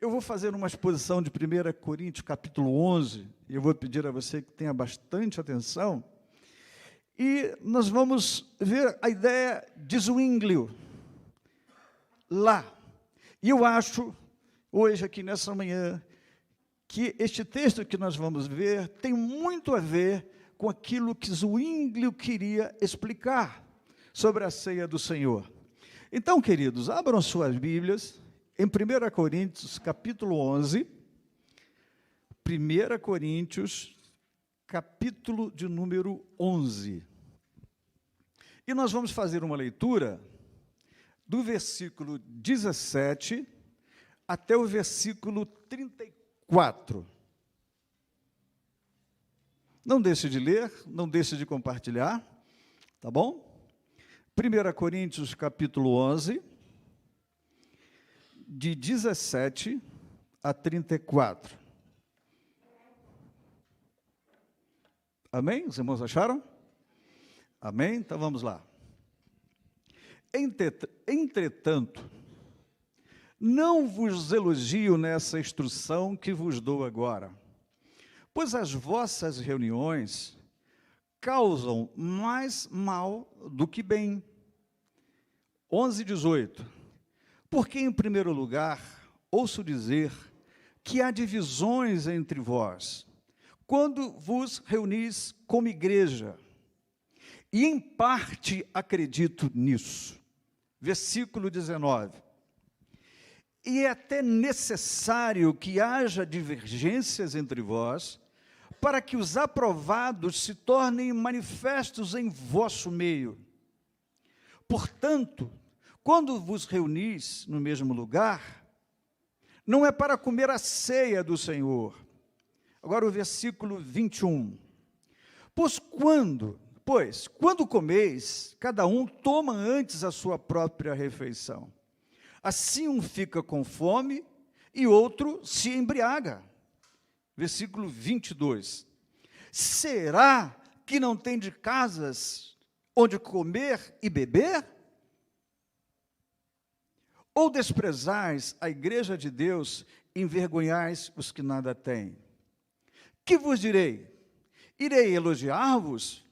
Eu vou fazer uma exposição de 1 Coríntios, capítulo 11, e eu vou pedir a você que tenha bastante atenção, e nós vamos ver a ideia de Zwinglio, lá. E eu acho, hoje, aqui nessa manhã, que este texto que nós vamos ver tem muito a ver com aquilo que Zwinglio queria explicar sobre a ceia do Senhor. Então, queridos, abram suas Bíblias em 1 Coríntios, capítulo 11, 1 Coríntios, capítulo de número 11. E nós vamos fazer uma leitura do versículo 17 até o versículo 34. Não deixe de ler, não deixe de compartilhar, tá bom? 1 Coríntios, capítulo 11, de 17 a 34. Amém? Os irmãos acharam? Amém? Então vamos lá. Entretanto, não vos elogio nessa instrução que vos dou agora, pois as vossas reuniões causam mais mal do que bem. 11:18. Porque, em primeiro lugar, ouço dizer que há divisões entre vós, quando vos reunis como igreja, e em parte acredito nisso. Versículo 19. E é até necessário que haja divergências entre vós, para que os aprovados se tornem manifestos em vosso meio. Portanto, quando vos reunis no mesmo lugar, não é para comer a ceia do Senhor. Agora o versículo 21. Pois quando comeis, cada um toma antes a sua própria refeição. Assim um fica com fome e outro se embriaga. Versículo 22. Será que não tendes casas onde comer e beber? Ou desprezais a igreja de Deus, envergonhais os que nada têm? Que vos direi? Irei elogiar-vos?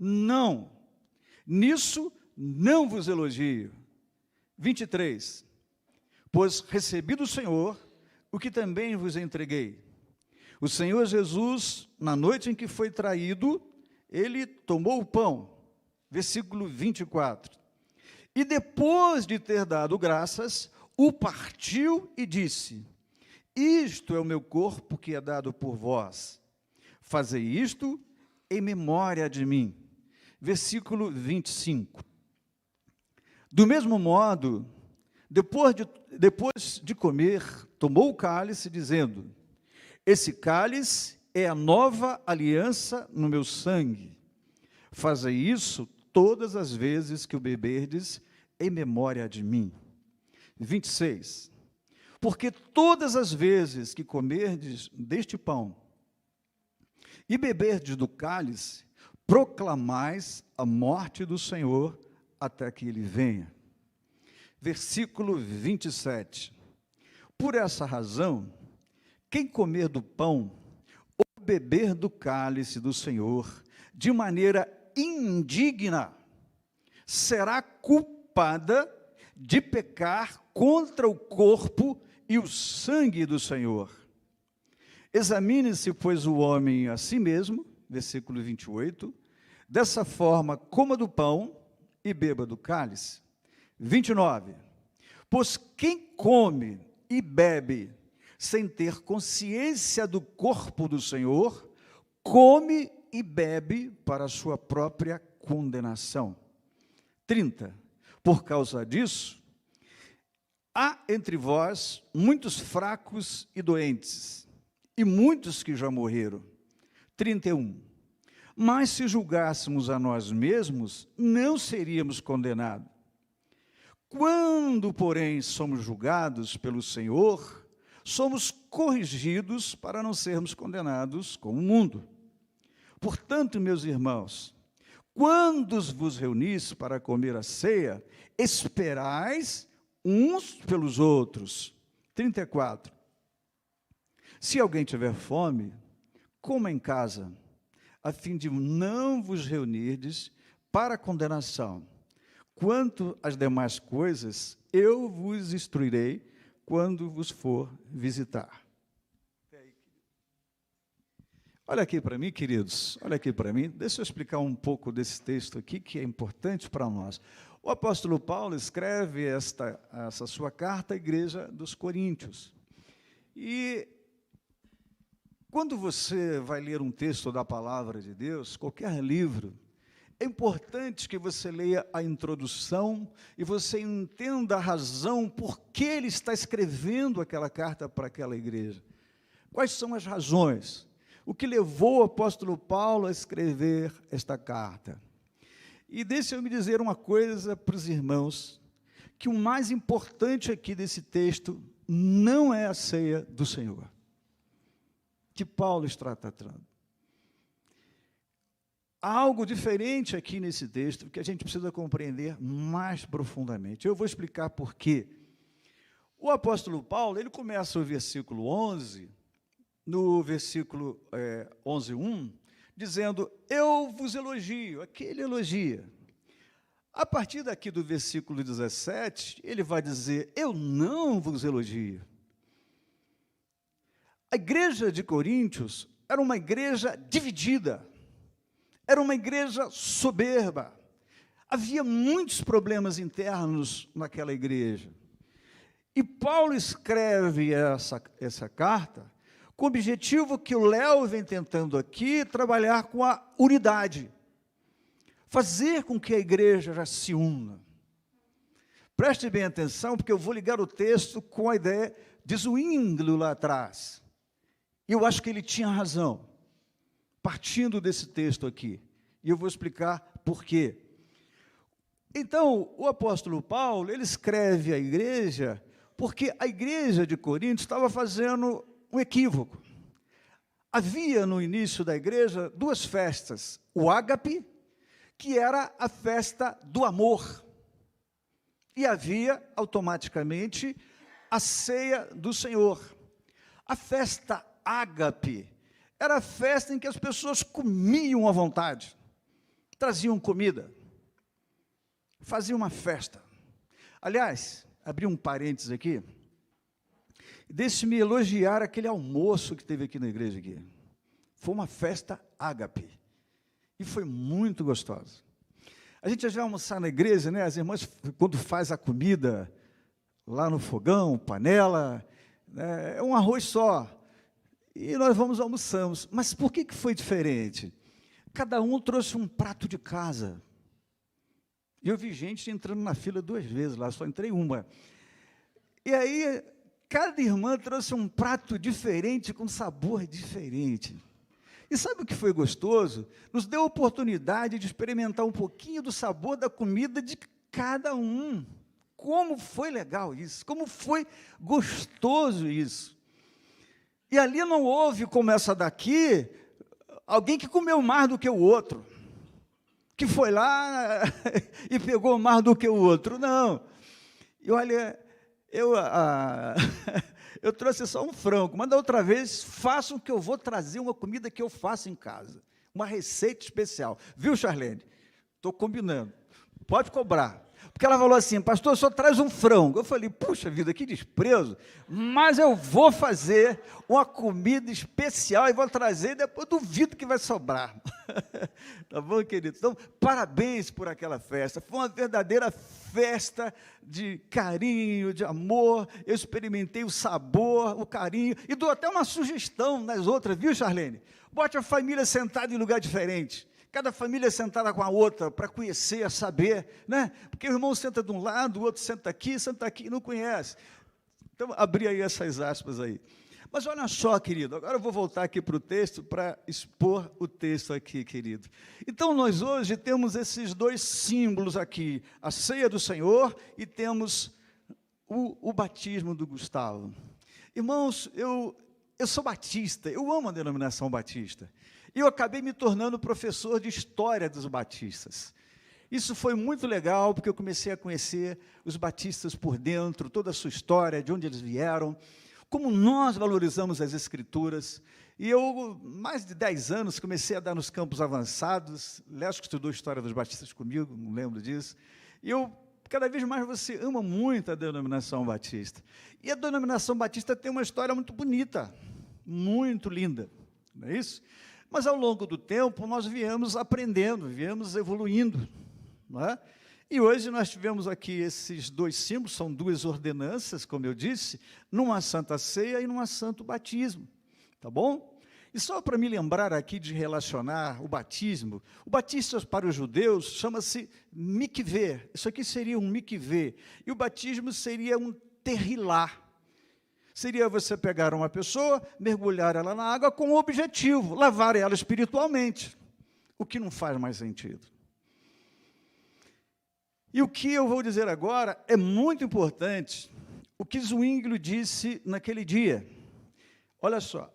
Não, nisso não vos elogio. 23. Pois recebi do Senhor o que também vos entreguei. O Senhor Jesus, na noite em que foi traído, ele tomou o pão. Versículo 24. E depois de ter dado graças, o partiu e disse: isto é o meu corpo que é dado por vós. Fazei isto em memória de mim. Versículo 25. Do mesmo modo, depois de comer, tomou o cálice, dizendo: esse cálice é a nova aliança no meu sangue. Fazei isso todas as vezes que o beberdes, em memória de mim. 26. Porque todas as vezes que comerdes deste pão e beberdes do cálice, proclamais a morte do Senhor até que ele venha. Versículo 27. Por essa razão, quem comer do pão ou beber do cálice do Senhor de maneira indigna, será culpada de pecar contra o corpo e o sangue do Senhor. Examine-se, pois, o homem a si mesmo, versículo 28, dessa forma coma do pão e beba do cálice. 29. Pois quem come e bebe sem ter consciência do corpo do Senhor, come e bebe para a sua própria condenação. 30. Por causa disso, há entre vós muitos fracos e doentes, e muitos que já morreram. 31. Mas se julgássemos a nós mesmos, não seríamos condenados. Quando, porém, somos julgados pelo Senhor, somos corrigidos para não sermos condenados como o mundo. Portanto, meus irmãos, quando vos reunis para comer a ceia, esperais uns pelos outros. 34. Se alguém tiver fome, coma em casa, a fim de não vos reunirdes para condenação. Quanto às demais coisas, eu vos instruirei quando vos for visitar. Olha aqui para mim, queridos, olha aqui para mim, deixa eu explicar um pouco desse texto aqui, que é importante para nós. O apóstolo Paulo escreve essa sua carta à igreja dos Coríntios. E quando você vai ler um texto da palavra de Deus, qualquer livro, é importante que você leia a introdução e você entenda a razão por que ele está escrevendo aquela carta para aquela igreja. Quais são as razões? O que levou o apóstolo Paulo a escrever esta carta? E deixa eu me dizer uma coisa para os irmãos, que o mais importante aqui desse texto não é a ceia do Senhor, que Paulo está tratando. Há algo diferente aqui nesse texto, que a gente precisa compreender mais profundamente. Eu vou explicar por quê. O apóstolo Paulo, ele começa o versículo 11, no versículo 11:1, dizendo, eu vos elogio, aqui ele elogia. A partir daqui do versículo 17, ele vai dizer, eu não vos elogio. A igreja de Coríntios era uma igreja dividida, era uma igreja soberba, havia muitos problemas internos naquela igreja. E Paulo escreve essa carta com o objetivo que o Léo vem tentando aqui trabalhar com a unidade, fazer com que a igreja já se una. Preste bem atenção, porque eu vou ligar o texto com a ideia de Zwinglio lá atrás. E eu acho que ele tinha razão, partindo desse texto aqui. E eu vou explicar por quê. Então, o apóstolo Paulo, ele escreve à igreja, porque a igreja de Corinto estava fazendo um equívoco. Havia no início da igreja duas festas, o ágape, que era a festa do amor, e havia automaticamente a ceia do Senhor. A festa ágape era a festa em que as pessoas comiam à vontade, traziam comida, faziam uma festa. Aliás, abri um parênteses aqui, deixe-me elogiar aquele almoço que teve aqui na igreja. Aqui. Foi uma festa ágape. E foi muito gostoso. A gente já vai almoçar na igreja, né? As irmãs, quando faz a comida, lá no fogão, panela, né? É um arroz só. E nós almoçamos. Mas por que foi diferente? Cada um trouxe um prato de casa. E eu vi gente entrando na fila 2 vezes lá, só entrei uma. E aí, cada irmã trouxe um prato diferente, com sabor diferente. E sabe o que foi gostoso? Nos deu a oportunidade de experimentar um pouquinho do sabor da comida de cada um. Como foi legal isso, como foi gostoso isso. E ali não houve, como essa daqui, alguém que comeu mais do que o outro, que foi lá e pegou mais do que o outro, não. E olha, eu trouxe só um frango, mas da outra vez, façam que eu vou trazer uma comida que eu faço em casa, uma receita especial. Viu, Charlene? Estou combinando, pode cobrar. Porque ela falou assim, pastor, só traz um frango. Eu falei, puxa vida, que desprezo, mas eu vou fazer uma comida especial e vou trazer, depois duvido que vai sobrar. Tá bom, querido? Então, parabéns por aquela festa, foi uma verdadeira festa de carinho, de amor, eu experimentei o sabor, o carinho, e dou até uma sugestão nas outras, viu, Charlene? Bote a família sentada em lugar diferente. Cada família sentada com a outra, para conhecer, saber, né? Porque o irmão senta de um lado, o outro senta aqui e não conhece. Então, abri aí essas aspas aí. Mas olha só, querido, agora eu vou voltar aqui para o texto, para expor o texto aqui, querido. Então, nós hoje temos esses dois símbolos aqui, a ceia do Senhor e temos o batismo do Gustavo. Irmãos, eu sou batista, eu amo a denominação batista. E eu acabei me tornando professor de história dos batistas. Isso foi muito legal, porque eu comecei a conhecer os batistas por dentro, toda a sua história, de onde eles vieram, como nós valorizamos as Escrituras. E eu, mais de 10 anos, comecei a dar nos campos avançados. Léo que estudou História dos Batistas comigo, não lembro disso. E cada vez mais você ama muito a denominação batista. E a denominação batista tem uma história muito bonita, muito linda, não é isso? Mas, ao longo do tempo, nós viemos aprendendo, viemos evoluindo, não é? E hoje nós tivemos aqui esses 2 símbolos, são 2 ordenanças, como eu disse, numa Santa Ceia e numa Santo Batismo, tá bom? E só para me lembrar aqui de relacionar o batismo para os judeus chama-se mikveh, isso aqui seria um mikveh, e o batismo seria um terrilá. Seria você pegar uma pessoa, mergulhar ela na água com o objetivo, lavar ela espiritualmente, o que não faz mais sentido. E o que eu vou dizer agora é muito importante, o que Zwinglio disse naquele dia. Olha só,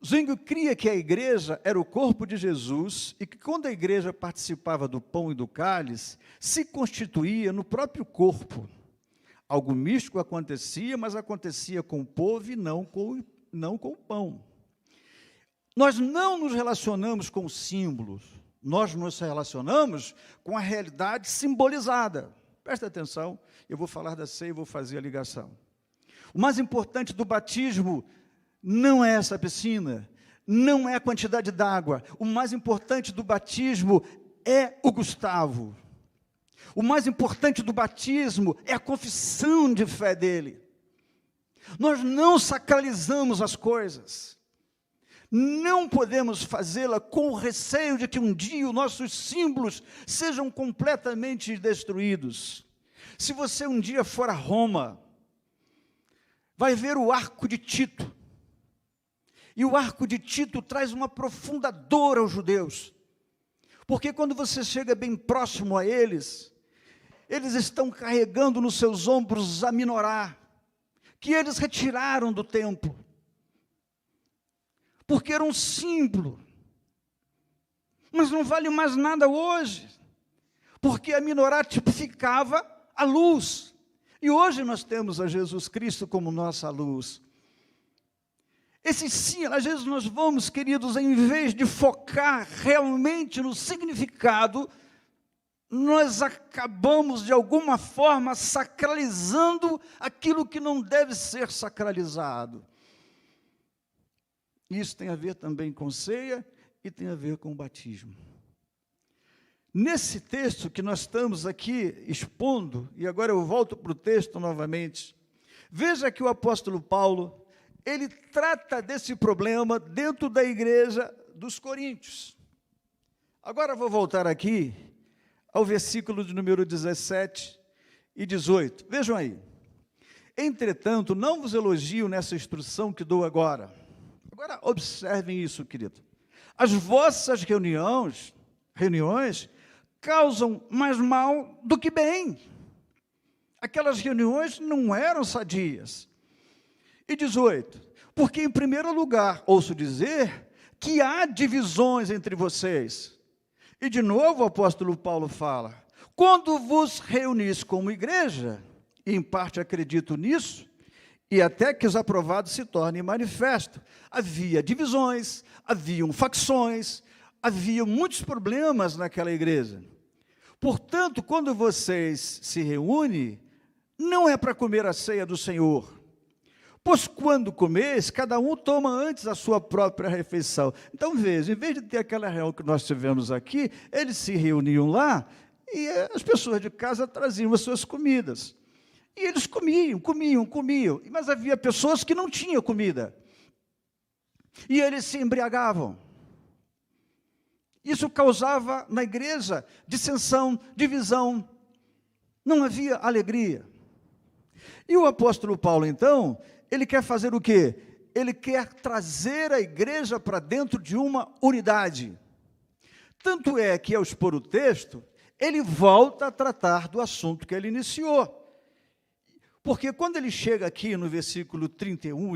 Zwinglio cria que a igreja era o corpo de Jesus e que quando a igreja participava do pão e do cálice, se constituía no próprio corpo. Algo místico acontecia, mas acontecia com o povo e não com o pão. Nós não nos relacionamos com símbolos, nós nos relacionamos com a realidade simbolizada. Presta atenção, eu vou falar da ceia e vou fazer a ligação. O mais importante do batismo não é essa piscina, não é a quantidade d'água. O mais importante do batismo é o Gustavo. O mais importante do batismo é a confissão de fé dele. Nós não sacralizamos as coisas. Não podemos fazê-la com o receio de que um dia os nossos símbolos sejam completamente destruídos. Se você um dia for a Roma, vai ver o Arco de Tito. E o Arco de Tito traz uma profunda dor aos judeus. Porque quando você chega bem próximo a eles estão carregando nos seus ombros a menorá, que eles retiraram do templo, porque era um símbolo, mas não vale mais nada hoje, porque a menorá tipificava a luz, e hoje nós temos a Jesus Cristo como nossa luz. Esse sim, às vezes nós vamos, queridos, em vez de focar realmente no significado, nós acabamos, de alguma forma, sacralizando aquilo que não deve ser sacralizado. Isso tem a ver também com ceia e tem a ver com o batismo. Nesse texto que nós estamos aqui expondo, e agora eu volto para o texto novamente, veja que o apóstolo Paulo, ele trata desse problema dentro da igreja dos Coríntios. Agora eu vou voltar aqui ao versículo de número 17 e 18. Vejam aí. Entretanto, não vos elogio nessa instrução que dou agora. Agora, observem isso, querido. As vossas reuniões causam mais mal do que bem. Aquelas reuniões não eram sadias. E 18. Porque, em primeiro lugar, ouço dizer que há divisões entre vocês. E, de novo, o apóstolo Paulo fala, quando vos reunis como igreja, e em parte acredito nisso, e até que os aprovados se tornem manifestos, havia divisões, haviam facções, havia muitos problemas naquela igreja. Portanto, quando vocês se reúnem, não é para comer a ceia do Senhor, pois quando comeis, cada um toma antes a sua própria refeição. Então veja, em vez de ter aquela reunião que nós tivemos aqui, eles se reuniam lá, e as pessoas de casa traziam as suas comidas. E eles comiam, mas havia pessoas que não tinham comida. E eles se embriagavam. Isso causava na igreja dissensão, divisão. Não havia alegria. E o apóstolo Paulo, então, ele quer fazer o quê? Ele quer trazer a igreja para dentro de uma unidade. Tanto é que, ao expor o texto, ele volta a tratar do assunto que ele iniciou. Porque quando ele chega aqui no versículo 31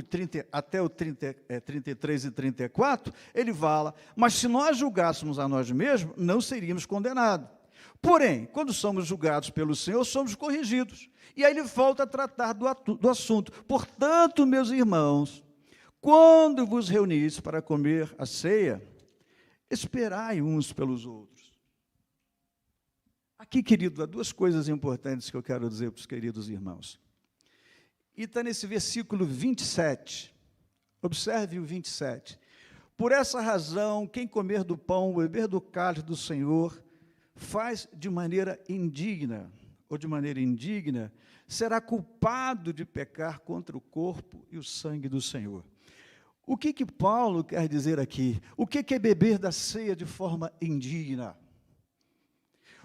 até o 33 e 34, ele fala, mas se nós julgássemos a nós mesmos, não seríamos condenados. Porém, quando somos julgados pelo Senhor, somos corrigidos. E aí ele volta a tratar do assunto. Portanto, meus irmãos, quando vos reunis para comer a ceia, esperai uns pelos outros. Aqui, querido, há duas coisas importantes que eu quero dizer para os queridos irmãos. E está nesse versículo 27. Observe o 27. Por essa razão, quem comer do pão, beber do cálice do Senhor, faz de maneira indigna, ou de maneira indigna, será culpado de pecar contra o corpo e o sangue do Senhor. O que Paulo quer dizer aqui? O que é beber da ceia de forma indigna?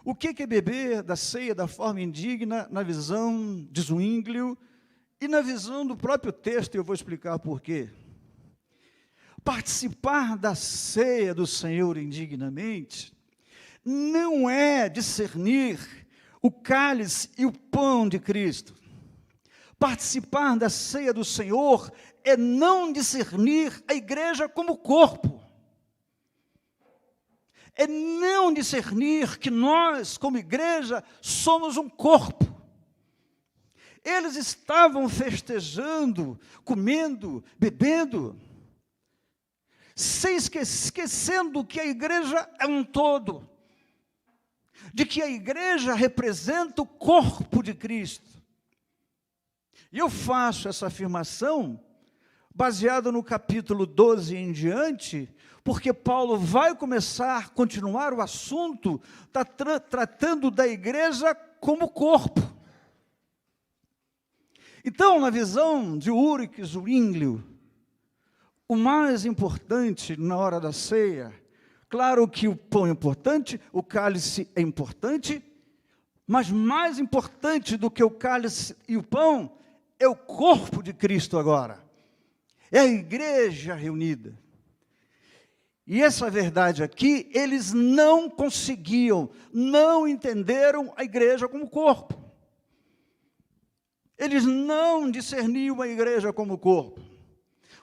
O que é beber da ceia da forma indigna na visão de Zwinglio e na visão do próprio texto, e eu vou explicar por quê. Participar da ceia do Senhor indignamente não é discernir o cálice e o pão de Cristo. Participar da ceia do Senhor é não discernir a igreja como corpo. É não discernir que nós, como igreja, somos um corpo. Eles estavam festejando, comendo, bebendo, esquecendo que a igreja é um todo, de que a igreja representa o corpo de Cristo. E eu faço essa afirmação baseada no capítulo 12 em diante, porque Paulo vai continuar o assunto, tratando da igreja como corpo. Então, na visão de Ulrich Zwinglio, o mais importante na hora da ceia, claro que o pão é importante, o cálice é importante, mas mais importante do que o cálice e o pão é o corpo de Cristo agora. É a igreja reunida. E essa verdade aqui, eles não conseguiam, não entenderam a igreja como corpo. Eles não discerniam a igreja como corpo.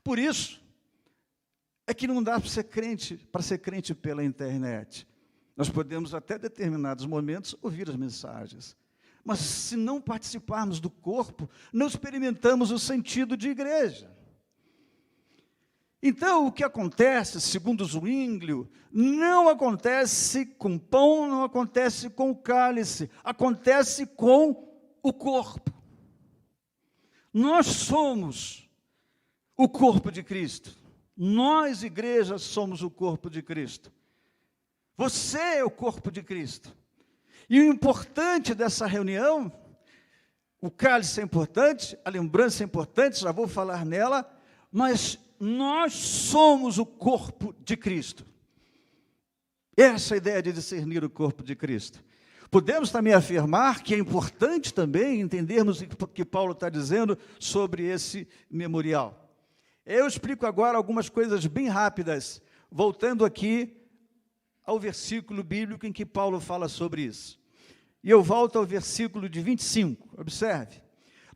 Por isso, é que não dá para ser crente pela internet. Nós podemos, até determinados momentos, ouvir as mensagens. Mas, se não participarmos do corpo, não experimentamos o sentido de igreja. Então, o que acontece, segundo Zwinglio, não acontece com pão, não acontece com o cálice, acontece com o corpo. Nós somos o corpo de Cristo. Nós, igreja, somos o corpo de Cristo. Você é o corpo de Cristo. E o importante dessa reunião, o cálice é importante, a lembrança é importante, já vou falar nela, mas nós somos o corpo de Cristo. Essa é a ideia de discernir o corpo de Cristo. Podemos também afirmar que é importante também entendermos o que Paulo está dizendo sobre esse memorial. Eu explico agora algumas coisas bem rápidas, voltando aqui ao versículo bíblico em que Paulo fala sobre isso. E eu volto ao versículo de 25, observe.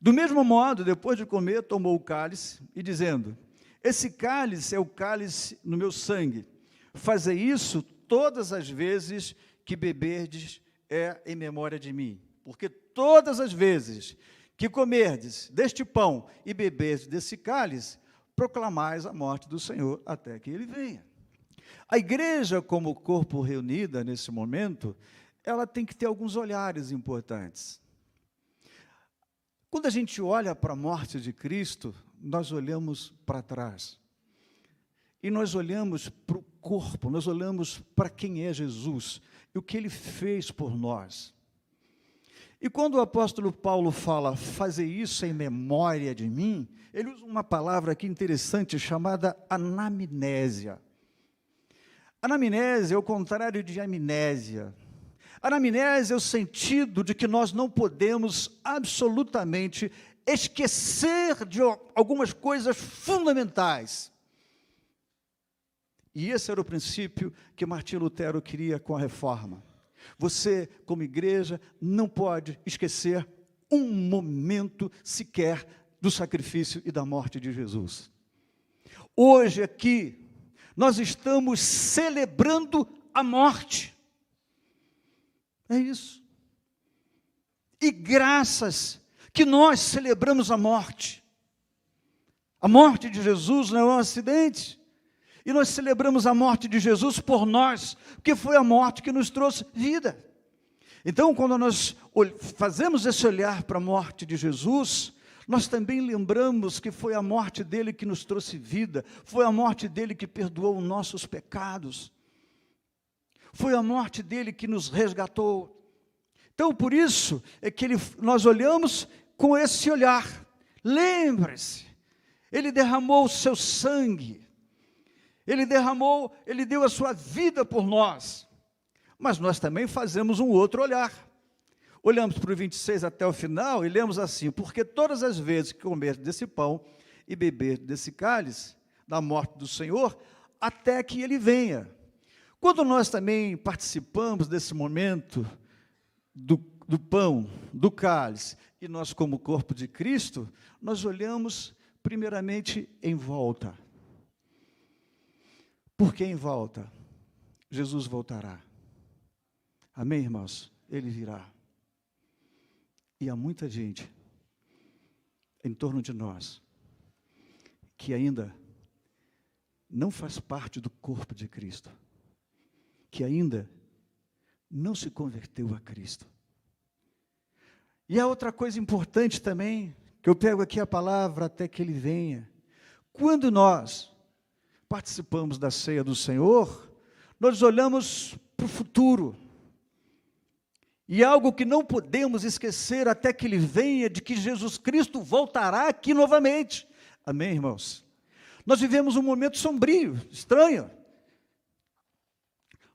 Do mesmo modo, depois de comer, tomou o cálice e dizendo: esse cálice é o cálice no meu sangue. Fazei isso todas as vezes que beberdes em memória de mim. Porque todas as vezes que comerdes deste pão e beberdes desse cálice, proclamais a morte do Senhor até que Ele venha. A igreja, como corpo reunida nesse momento, ela tem que ter alguns olhares importantes. Quando a gente olha para a morte de Cristo, nós olhamos para trás. E nós olhamos para o corpo, nós olhamos para quem é Jesus e o que Ele fez por nós. E quando o apóstolo Paulo fala, fazer isso em memória de mim, ele usa uma palavra aqui interessante chamada anamnésia. Anamnésia é o contrário de amnésia. Anamnésia é o sentido de que nós não podemos absolutamente esquecer de algumas coisas fundamentais. E esse era o princípio que Martim Lutero queria com a reforma. Você, como igreja, não pode esquecer um momento sequer do sacrifício e da morte de Jesus. Hoje aqui, nós estamos celebrando a morte. É isso. E graças que nós celebramos a morte. A morte de Jesus não é um acidente. E nós celebramos a morte de Jesus por nós, porque foi a morte que nos trouxe vida. Então, quando nós fazemos esse olhar para a morte de Jesus, nós também lembramos que foi a morte dele que nos trouxe vida, foi a morte dele que perdoou nossos pecados, foi a morte dele que nos resgatou. Então, por isso é que nós olhamos com esse olhar. Lembre-se, ele derramou o seu sangue, ele deu a sua vida por nós. Mas nós também fazemos um outro olhar. Olhamos para o 26 até o final e lemos assim: porque todas as vezes que comer desse pão e beber desse cálice, da morte do Senhor, até que ele venha. Quando nós também participamos desse momento do pão, do cálice, e nós como corpo de Cristo, nós olhamos primeiramente em volta. Por que em volta? Jesus voltará. Amém, irmãos? Ele virá. E há muita gente em torno de nós que ainda não faz parte do corpo de Cristo, que ainda não se converteu a Cristo. E há outra coisa importante também, que eu pego aqui a palavra até que ele venha. Quando nós participamos da ceia do Senhor, nós olhamos para o futuro. E algo que não podemos esquecer até que ele venha, de que Jesus Cristo voltará aqui novamente. Amém, irmãos? Nós vivemos um momento sombrio, estranho.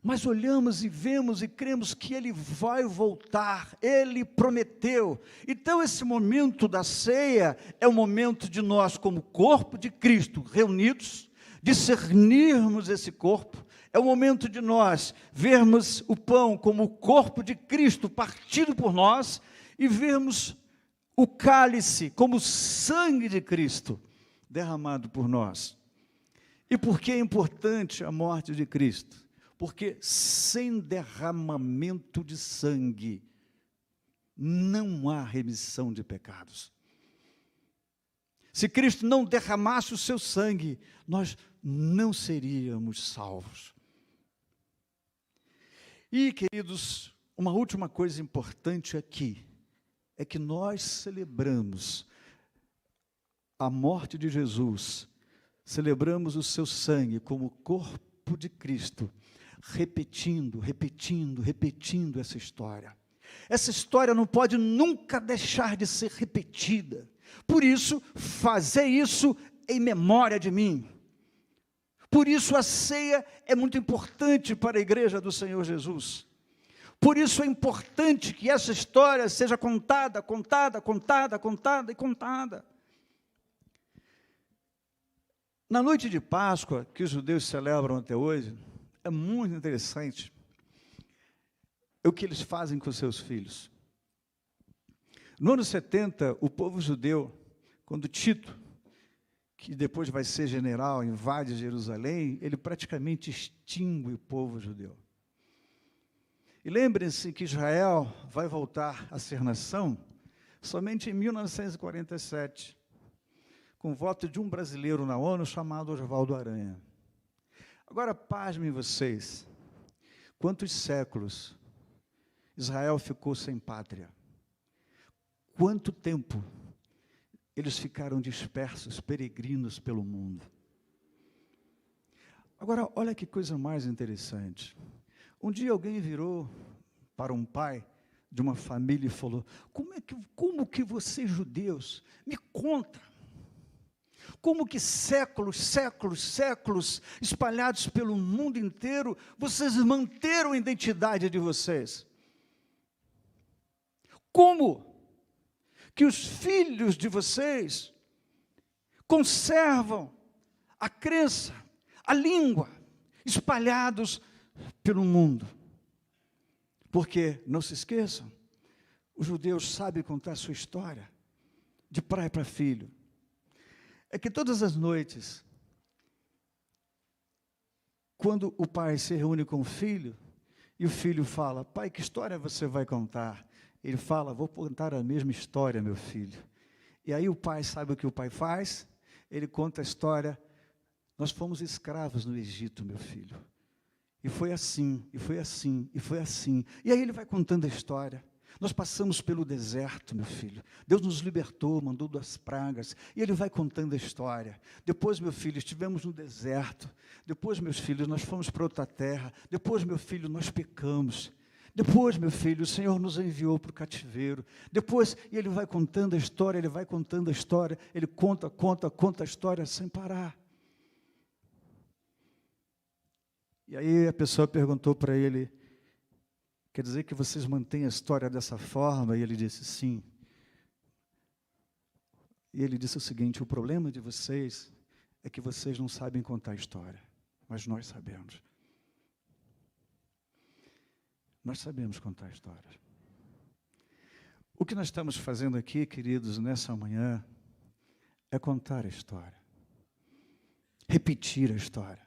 Mas olhamos e vemos e cremos que ele vai voltar, ele prometeu. Então esse momento da ceia é o momento de nós, como corpo de Cristo, reunidos, discernirmos esse corpo. É o momento de nós vermos o pão como o corpo de Cristo partido por nós e vermos o cálice como o sangue de Cristo derramado por nós. E por que é importante a morte de Cristo? Porque sem derramamento de sangue não há remissão de pecados. Se Cristo não derramasse o seu sangue, nós não seríamos salvos. E, queridos, uma última coisa importante aqui, é que nós celebramos a morte de Jesus, celebramos o seu sangue como corpo de Cristo, repetindo essa história. Essa história não pode nunca deixar de ser repetida. Por isso, fazer isso em memória de mim. Por isso a ceia é muito importante para a igreja do Senhor Jesus. Por isso é importante que essa história seja contada. Na noite de Páscoa, que os judeus celebram até hoje, é muito interessante o que eles fazem com seus filhos. No ano 70, o povo judeu, quando Tito, que depois vai ser general, invade Jerusalém, ele praticamente extingue o povo judeu. E lembrem-se que Israel vai voltar a ser nação somente em 1947, com o voto de um brasileiro na ONU chamado Oswaldo Aranha. Agora, pasmem vocês, quantos séculos Israel ficou sem pátria? Quanto tempo eles ficaram dispersos, peregrinos pelo mundo? Agora, olha que coisa mais interessante. Um dia alguém virou para um pai de uma família e falou: como que vocês judeus, me conta, como que séculos, espalhados pelo mundo inteiro, vocês manteram a identidade de vocês? Como que os filhos de vocês conservam a crença, a língua, espalhados pelo mundo? Porque, não se esqueçam, os judeus sabem contar a sua história, de pai para filho. É que todas as noites, quando o pai se reúne com o filho, E o filho fala: pai, que história você vai contar? Ele fala: vou contar a mesma história, meu filho. E aí o pai, sabe o que o pai faz? Ele conta a história: nós fomos escravos no Egito, meu filho. E foi assim, e foi assim, e foi assim. E aí ele vai contando a história. Nós passamos pelo deserto, meu filho. Deus nos libertou, mandou das pragas. E ele vai contando a história. Depois, meu filho, estivemos no deserto. Depois, meus filhos, nós fomos para outra terra. Depois, meu filho, nós pecamos. Depois, meu filho, o Senhor nos enviou para o cativeiro. Depois, e ele vai contando a história, ele vai contando a história. Ele conta a história sem parar. E aí a pessoa perguntou para ele: quer dizer que vocês mantêm a história dessa forma? E ele disse: sim. E ele disse o seguinte: o problema de vocês é que vocês não sabem contar a história, mas nós sabemos. Nós sabemos contar a história. O que nós estamos fazendo aqui, queridos, nessa manhã, é contar a história. Repetir a história.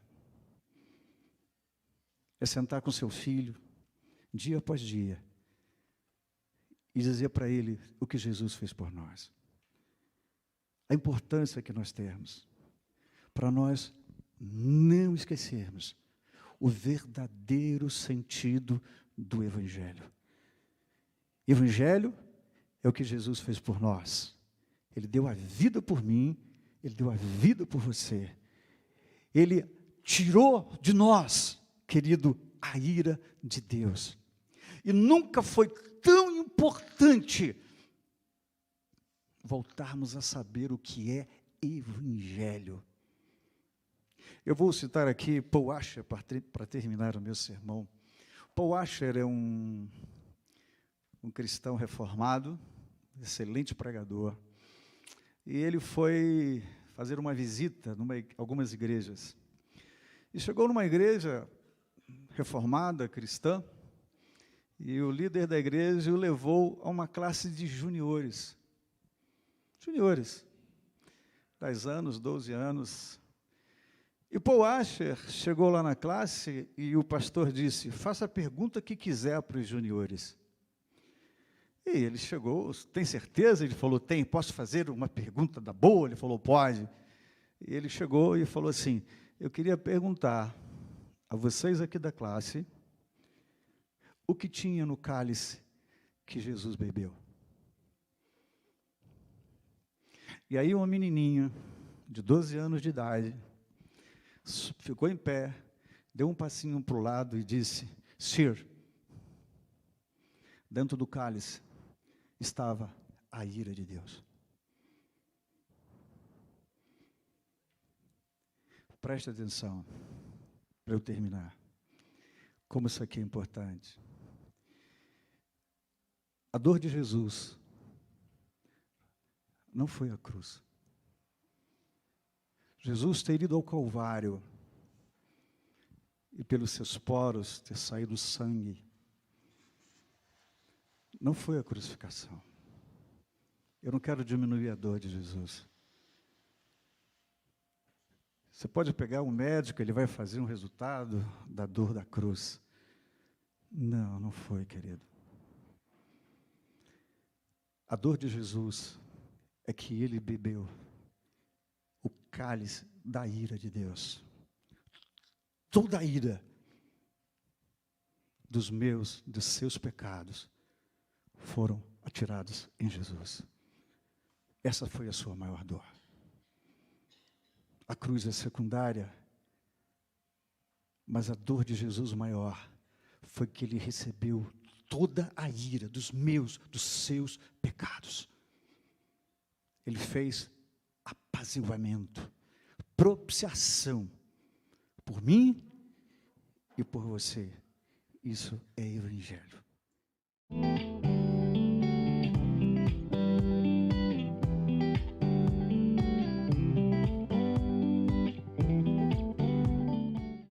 É sentar com seu filho, dia após dia, e dizer para ele o que Jesus fez por nós. A importância que nós temos, para nós não esquecermos o verdadeiro sentido do Evangelho. Evangelho é o que Jesus fez por nós. Ele deu a vida por mim, Ele deu a vida por você. Ele tirou de nós, querido, a ira de Deus. E nunca foi tão importante voltarmos a saber o que é Evangelho. Eu vou citar aqui Paul Washer para terminar o meu sermão. Paul Washer é um cristão reformado, excelente pregador. E ele foi fazer uma visita em algumas igrejas. E chegou numa igreja reformada, cristã, e o líder da igreja o levou a uma classe de juniores. Juniores, 10 anos, 12 anos. E Paul Washer chegou lá na classe e o pastor disse: faça a pergunta que quiser para os juniores. E ele chegou: tem certeza? Ele falou: tem. Posso fazer uma pergunta da boa? Ele falou: pode. E ele chegou e falou assim: eu queria perguntar a vocês aqui da classe o que tinha no cálice que Jesus bebeu. E aí uma menininha de 12 anos de idade ficou em pé, deu um passinho para o lado e disse: Sir, dentro do cálice estava a ira de Deus. Preste atenção, para eu terminar. Como isso aqui é importante. A dor de Jesus não foi a cruz. Jesus ter ido ao Calvário e pelos seus poros ter saído sangue, não foi a crucificação. Eu não quero diminuir a dor de Jesus. Você pode pegar um médico, ele vai fazer um resultado da dor da cruz. Não, não foi, querido. A dor de Jesus é que ele bebeu o cálice da ira de Deus. Toda a ira dos seus pecados foram atirados em Jesus. Essa foi a sua maior dor. A cruz é secundária, mas a dor de Jesus maior foi que ele recebeu toda a ira dos seus pecados. Ele fez apaziguamento, propiciação por mim e por você. Isso é Evangelho.